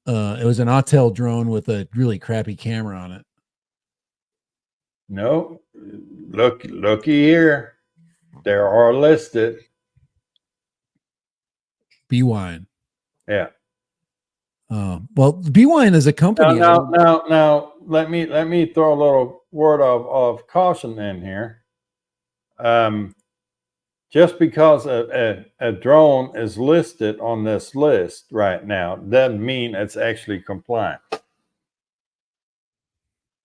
It was an Autel drone with a really crappy camera on it. No, looky here. There are listed. B-Wine. Yeah. Well, B-Wine is a company. Now, let me throw a little word of caution in here. Just because a drone is listed on this list right now doesn't mean it's actually compliant.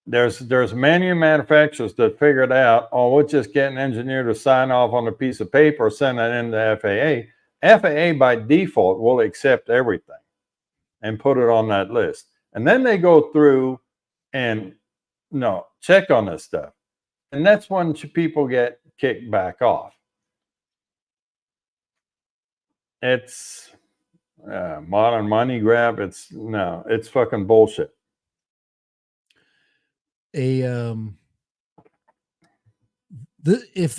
There's many manufacturers that figured out, oh, we'll just get an engineer to sign off on a piece of paper, send it in to FAA. FAA by default will accept everything and put it on that list. And then they go through and check on this stuff. And that's when people get kicked back off. It's modern money grab. It's fucking bullshit. If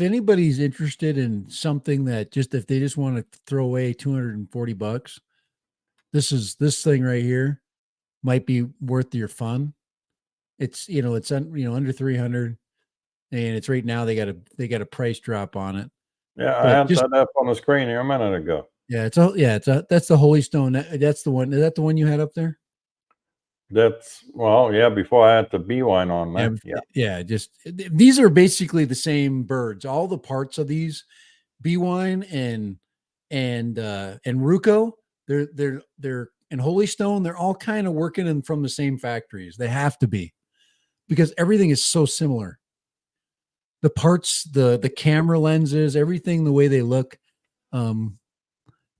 anybody's interested in something that if they just want to throw away $240, this thing right here might be worth your fun. It's under 300, and it's right now they got a price drop on it. Yeah, I had that up on the screen here a minute ago. Yeah, that's the Holy Stone. That's the one. Is that the one you had up there? Before I had the B-Wine on there. Yeah. Just these are basically the same birds. All the parts of these B-Wine and Ruco, they're and Holy Stone, they're all kind of working from the same factories. They have to be, because everything is so similar. The parts, the camera lenses, everything, the way they look.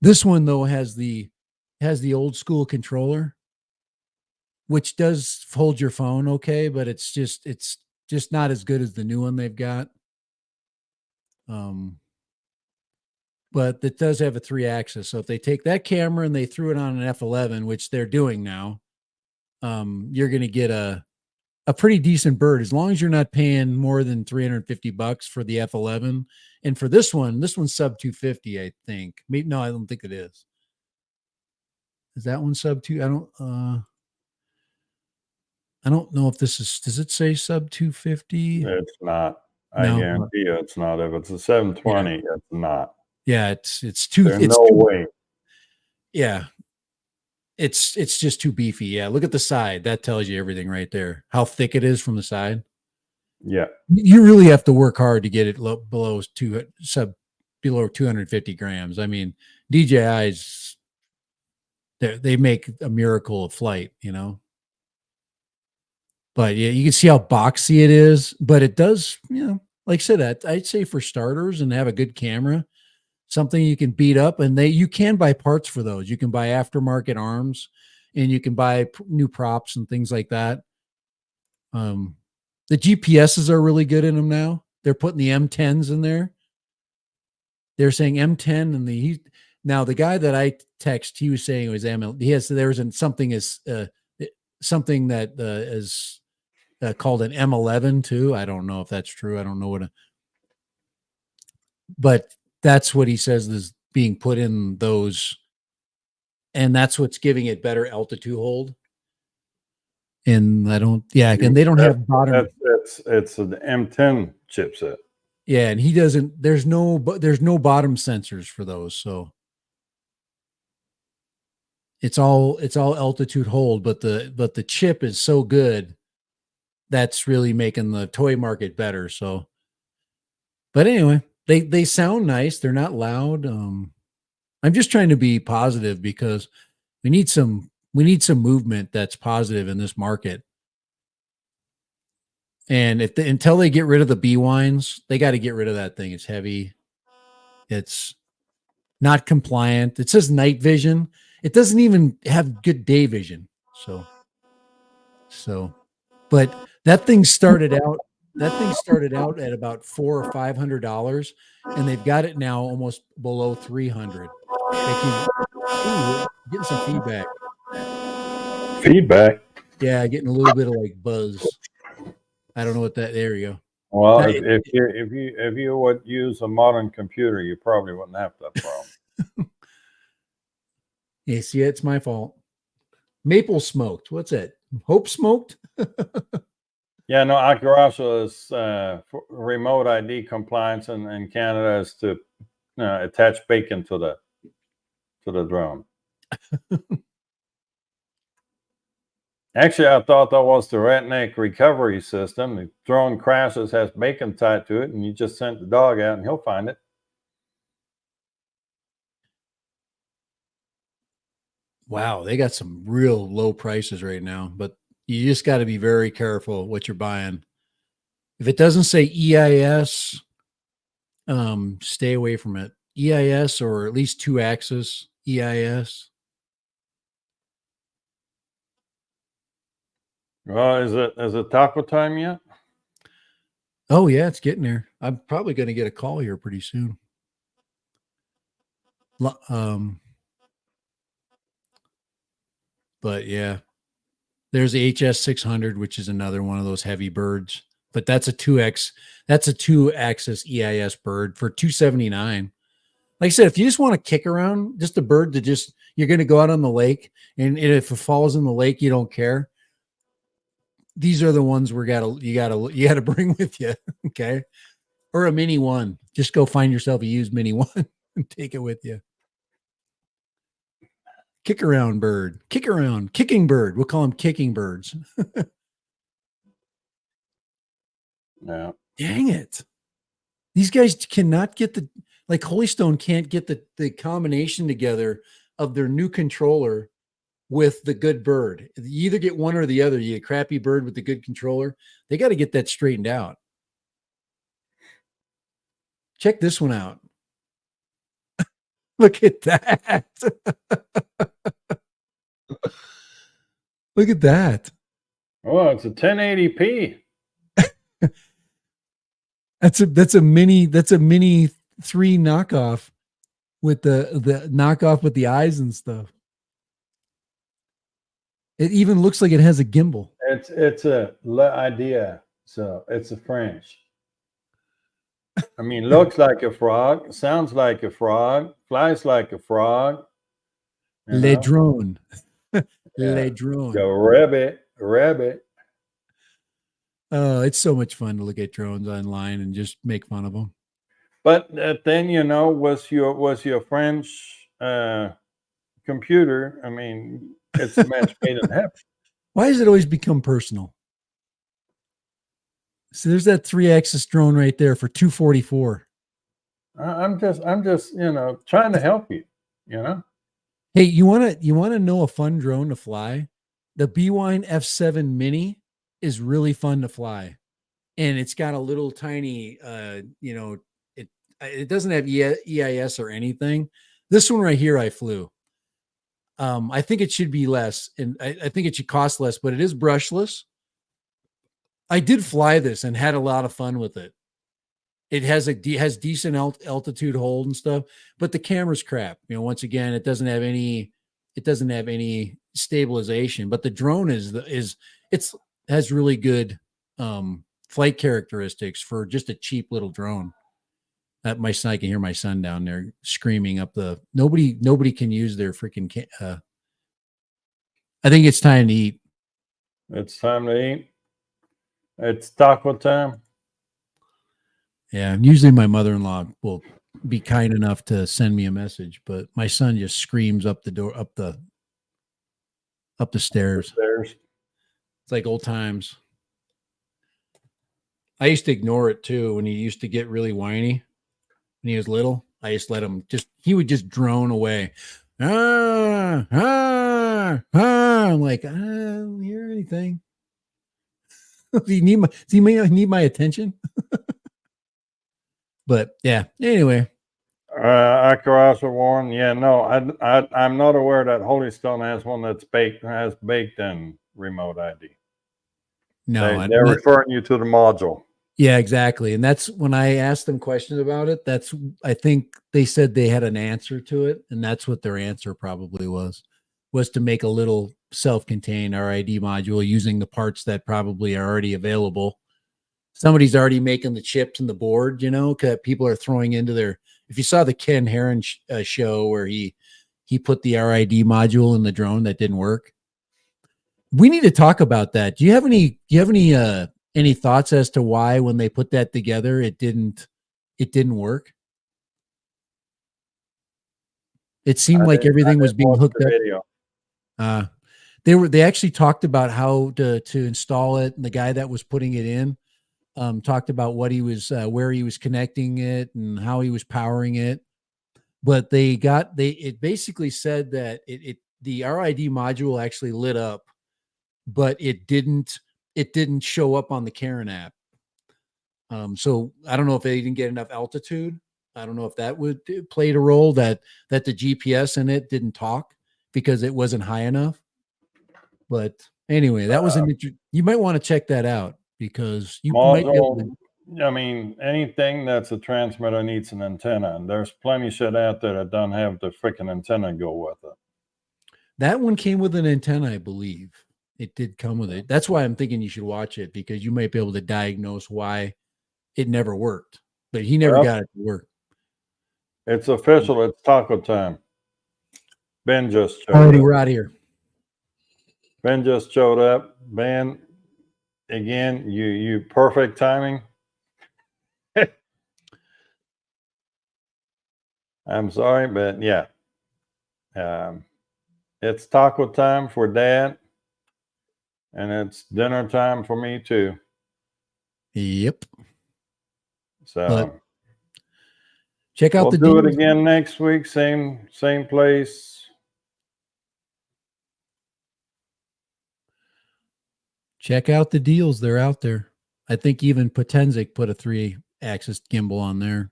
This one though has the old school controller. which does hold your phone okay, but it's just not as good as the new one they've got. But it does have a 3-axis. So if they take that camera and they threw it on an F11, which they're doing now, you're going to get a pretty decent bird, as long as you're not paying more than $350 for the F11. And for this one's sub 250, I think. Maybe, no, I don't think it is. Is that one sub two? I don't know if this is, does it say sub 250? It's not. I No. guarantee you it's not. If it's a 720, it's not. Yeah, it's There's no way. Yeah. It's just too beefy. Yeah. Look at the side. That tells you everything right there. How thick it is from the side. Yeah. You really have to work hard to get it below 250 grams. I mean, DJI's, they make a miracle of flight, you know. But yeah, you can see how boxy it is. But it does, you know, like I said, I'd say for starters and have a good camera, something you can beat up, and you can buy parts for those. You can buy aftermarket arms, and you can buy new props and things like that. The GPSs are really good in them now. They're putting the M10s in there. They're saying M10, and now the guy that I text, he was saying it was ML. There's something that is called an M11 too. I don't know if that's true. I don't know but that's what he says is being put in those, and that's what's giving it better altitude hold. And and they don't have bottom. It's an M10 chipset. Yeah, and he doesn't. There's no bottom sensors for those, so it's all altitude hold. But the chip is so good, that's really making the toy market better. So, but anyway, they sound nice. They're not loud. I'm just trying to be positive because we need some movement that's positive in this market. And until they get rid of the B wines, they got to get rid of that thing. It's heavy. It's not compliant. It says night vision. It doesn't even have good day vision. But that thing started out at about $400 or $500, and they've got it now almost below 300. Getting some feedback. Yeah, getting a little bit of like buzz. I don't know what that. There you go. Well, if you would use a modern computer, you probably wouldn't have that problem. Yeah, see, it's my fault. Maple smoked. What's that? Hope smoked? Yeah, no, Acurazo is remote ID compliance in Canada is to attach bacon to the drone. Actually, I thought that was the redneck recovery system. The drone crashes, has bacon tied to it, and you just send the dog out and he'll find it. Wow, they got some real low prices right now, but you just got to be very careful what you're buying. If it doesn't say EIS, stay away from it. EIS or at least 2-axis EIS. Well, is it taco time yet? Oh yeah, it's getting there. I'm probably going to get a call here pretty soon. But yeah, there's the HS 600, which is another one of those heavy birds. But that's a 2-axis EIS bird for $279. Like I said, if you just want to kick around, just a bird that you're going to go out on the lake, and if it falls in the lake, you don't care. These are the ones you gotta bring with you, okay? Or a mini one. Just go find yourself a used mini one and take it with you. Kick around bird, kicking bird. We'll call them kicking birds. Yeah. Dang it! These guys cannot get Holystone can't get the combination together of their new controller with the good bird. You either get one or the other. You get a crappy bird with the good controller. They got to get that straightened out. Check this one out. Look at that. Look at that. Oh, it's a 1080p. That's a mini 3 knockoff with the knockoff with the eyes and stuff. It even looks like it has a gimbal. It's a idea, so it's a French. I mean, looks like a frog, sounds like a frog, flies like a frog. Le drone. Le drone. Go rabbit. Oh, it's so much fun to look at drones online and just make fun of them. But then was your French computer? I mean, it's a match made in heaven. Why does it always become personal? So there's that 3-axis drone right there for $244. I'm just trying to help you. Hey, you wanna know a fun drone to fly? The B-Wine F7 Mini is really fun to fly, and it's got a little tiny, it doesn't have EIS or anything. This one right here, I flew. I think it should be less, and I think it should cost less, but it is brushless. I did fly this and had a lot of fun with it. It has decent altitude hold and stuff, but the camera's crap. Once again, it doesn't have any stabilization. But the drone has really good flight characteristics for just a cheap little drone. I can hear my son down there screaming up the. Nobody can use their freaking. I think it's time to eat. It's time to eat. It's taco time. Yeah, usually my mother-in-law will be kind enough to send me a message, but my son just screams up the door, up the stairs. It's like old times. I used to ignore it too when he used to get really whiny when he was little. I just let him he would just drone away. I'm like, I don't hear anything. Do you need my attention? But yeah, anyway. Akarasa Warren. Yeah, no, I'm not aware that Holy Stone has one that's baked in remote ID. No, they're referring you to the module. Yeah, exactly. And that's when I asked them questions about it. I think they said they had an answer to it, and that's what their answer probably was to make a little self-contained RID module using the parts that probably are already available. Somebody's already making the chips and the board, because people are throwing into their. If you saw the Ken Heron show where he put the RID module in the drone that didn't work, we need to talk about that. Do you have any thoughts as to why when they put that together it didn't work? It seemed like everything was being hooked up. They actually talked about how to install it, and the guy that was putting it in talked about what he was where he was connecting it and how he was powering it. But it basically said that the RID module actually lit up, but it didn't show up on the Karen app. So I don't know if they didn't get enough altitude. I don't know if that played a role that the GPS in it didn't talk because it wasn't high enough. But anyway, that was you might want to check that out because you might be able to. I mean, anything that's a transmitter needs an antenna, and there's plenty of shit out there that don't have the freaking antenna go with it. That one came with an antenna, I believe. It did come with it. That's why I'm thinking you should watch it, because you might be able to diagnose why it never worked. But he never got it to work. It's official. It's taco time. Ben just showed up. We're out of here. Ben just showed up. Ben, again, you perfect timing. I'm sorry, but yeah. It's taco time for Dad, and it's dinner time for me too. Yep. So check out we'll do it again next week, same place. Check out the deals. They're out there. I think even Potenzic put a 3-axis gimbal on their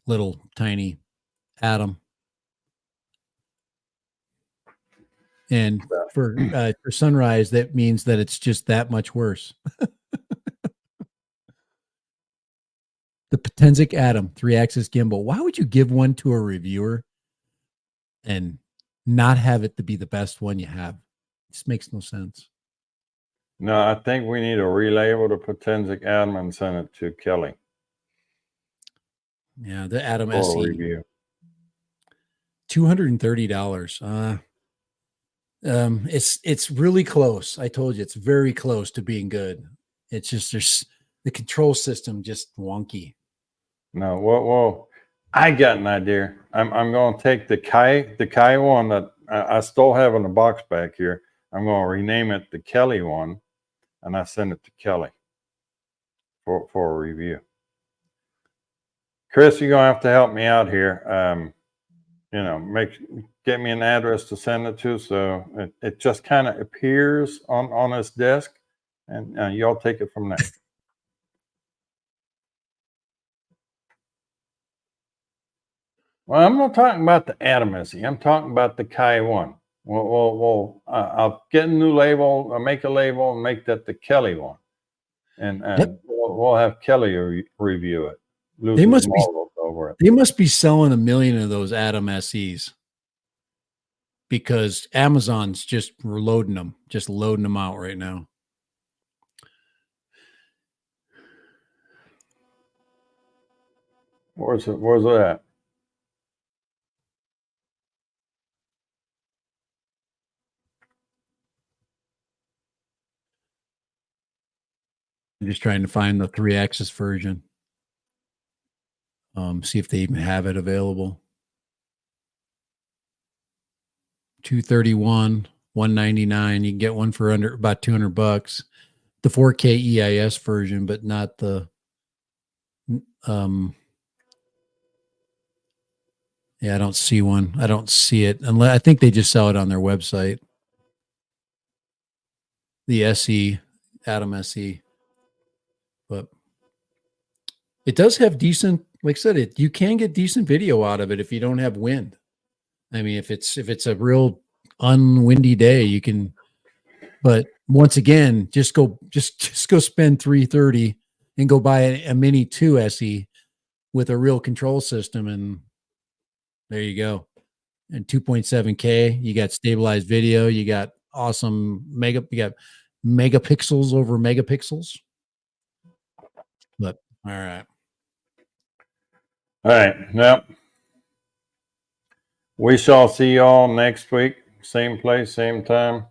little tiny Atom. And for Sunrise, that means that it's just that much worse. The Potensic Atom 3-axis gimbal. Why would you give one to a reviewer and not have it to be the best one you have? It just makes no sense. No, I think we need to relabel the Potensic Atom and send it to Kelly Yeah, the Atom for a SE. review. $230. It's really close. I told you, it's very close to being good. It's just there's the control system just wonky. No, well, I got an idea. I'm going to take the Kai one that I still have in the box back here. I'm going to rename it the Kelly one, and I send it to Kelly for a review. Chris, you're going to have to help me out here. You know, get me an address to send it to, so it just kind of appears on this desk, and y'all take it from there. Well, I'm not talking about the Atom SE. I'm talking about the Kai one. I'll get a new label. I'll make a label and make that the Kelly one, and Yep. we'll have Kelly review it. They must be over it. They must be selling 1 million of those Atom SEs because Amazon's just loading them out right now. Where's it at? I'm just trying to find the 3-axis version. See if they even have it available. 231, 199. You can get one for under about $200. The 4K EIS version, but not the yeah, I don't see one. I don't see it unless I think they just sell it on their website. The SE, Atom SE. But it does have decent, like I said, you can get decent video out of it if you don't have wind. I mean, if it's a real unwindy day, you can. But once again, just go spend $330 and go buy a Mini 2 SE with a real control system, and there you go. And 2.7K, you got stabilized video, you got awesome you got megapixels over megapixels. But all right. Yep. We shall see y'all next week. Same place, same time.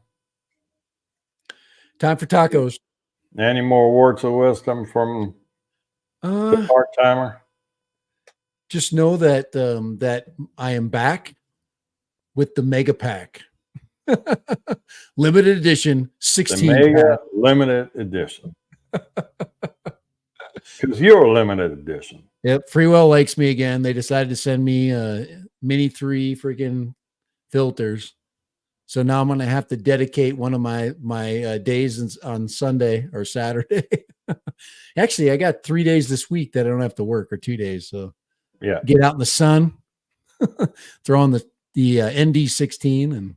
Time for tacos. Any more words of wisdom from the part-timer? Just know that that I am back with the mega pack. Limited edition 16 the mega pack. limited edition. Because you're a limited edition. Yep. Freewell likes me again. They decided to send me Mini 3 freaking filters. So now I'm going to have to dedicate one of my days on Sunday or Saturday. Actually, I got 3 days this week that I don't have to work, or 2 days. So yeah, get out in the sun, throw on the ND16, and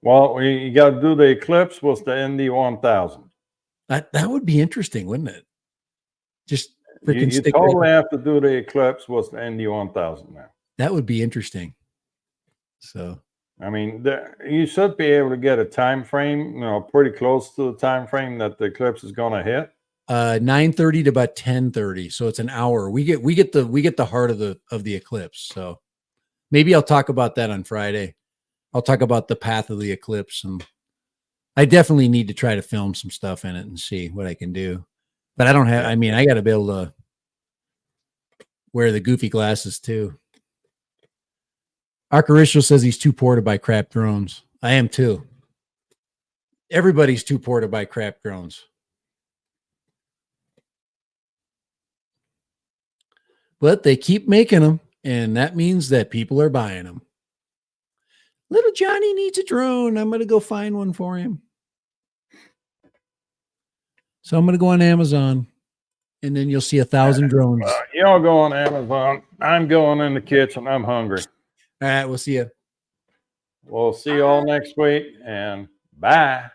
well, you got to do the Eclipse with the ND1000. That would be interesting, wouldn't it? Just freaking you totally have to do the Eclipse with the ND1000 now. That would be interesting. So, I mean, you should be able to get a time frame, pretty close to the time frame that the Eclipse is going to hit. 9:30 to about 10:30, so it's an hour. We get the heart of the eclipse. So maybe I'll talk about that on Friday. I'll talk about the path of the eclipse, and I definitely need to try to film some stuff in it and see what I can do. But I don't have. I mean, I got to be able to wear the goofy glasses too. Arcaricial says he's too poor to buy crap drones. I am too. Everybody's too poor to buy crap drones. But they keep making them, and that means that people are buying them. Little Johnny needs a drone. I'm going to go find one for him. So I'm going to go on Amazon, and then you'll see 1,000 drones. Y'all go on Amazon. I'm going in the kitchen. I'm hungry. All right, we'll see you. We'll see you all next week, and bye.